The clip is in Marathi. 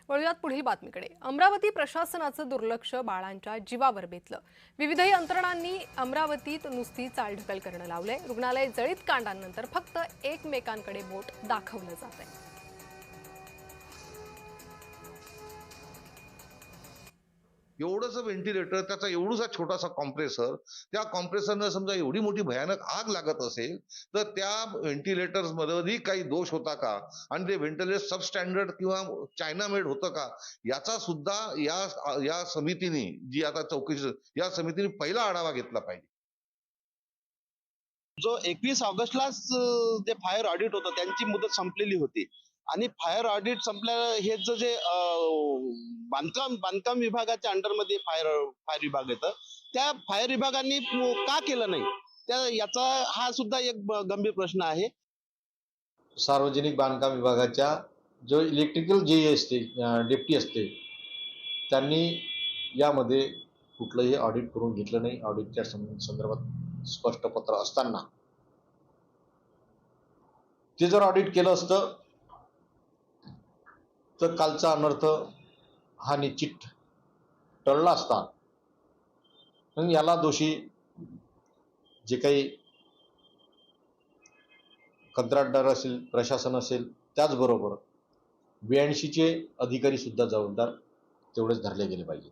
वळूयात पुढील बातमीकडे। अमरावती प्रशासनाचं दुर्लक्ष बाळांच्या जीवावर बेतलं। विविध यंत्रणांनी अमरावतीत नुसती चालढकल करणं लावलंय। रुग्णालय जळीत कांडानंतर फक्त एकमेकांकडे बोट दाखवलं जातंय। एवढंच व्हेंटिलेटर, त्याचा एवढासा छोटासा कॉम्प्रेसर, त्या कॉम्प्रेसरनं समजा एवढी मोठी भयानक आग लागत असेल तर त्या व्हेंटिलेटर्स मध्ये काही दोष होता का आणि ते व्हेंटिलेटर सबस्टँडर्ड किंवा चायना मेड होतं का याचा सुद्धा या समितीने जी आता चौकशी या समितीने पहिला आढावा घेतला पाहिजे। जो 21 ऑगस्टलाच जे फायर ऑडिट होतं त्यांची मुदत संपलेली होती आणि फायर ऑडिट संपल्या हे जे बांधकाम विभागाच्या अंडरमध्ये फायर विभाग येतं त्या फायर विभागाने का केलं नाही त्या याचा हा सुद्धा एक गंभीर प्रश्न आहे। सार्वजनिक बांधकाम विभागाच्या जो इलेक्ट्रिकल जे असते डेप्टी असते त्यांनी यामध्ये कुठलंही ऑडिट करून घेतलं नाही। ऑडिटच्या संदर्भात स्पष्ट पत्र असताना ते जर ऑडिट केलं असतं तर कालचा अनर्थ हा निश्चित टळला असता। पण याला दोषी जे काही कंत्राटदार असेल, प्रशासन असेल, त्याचबरोबर 82चे अधिकारी सुद्धा जबाबदार तेवढेच धरले गेले पाहिजे।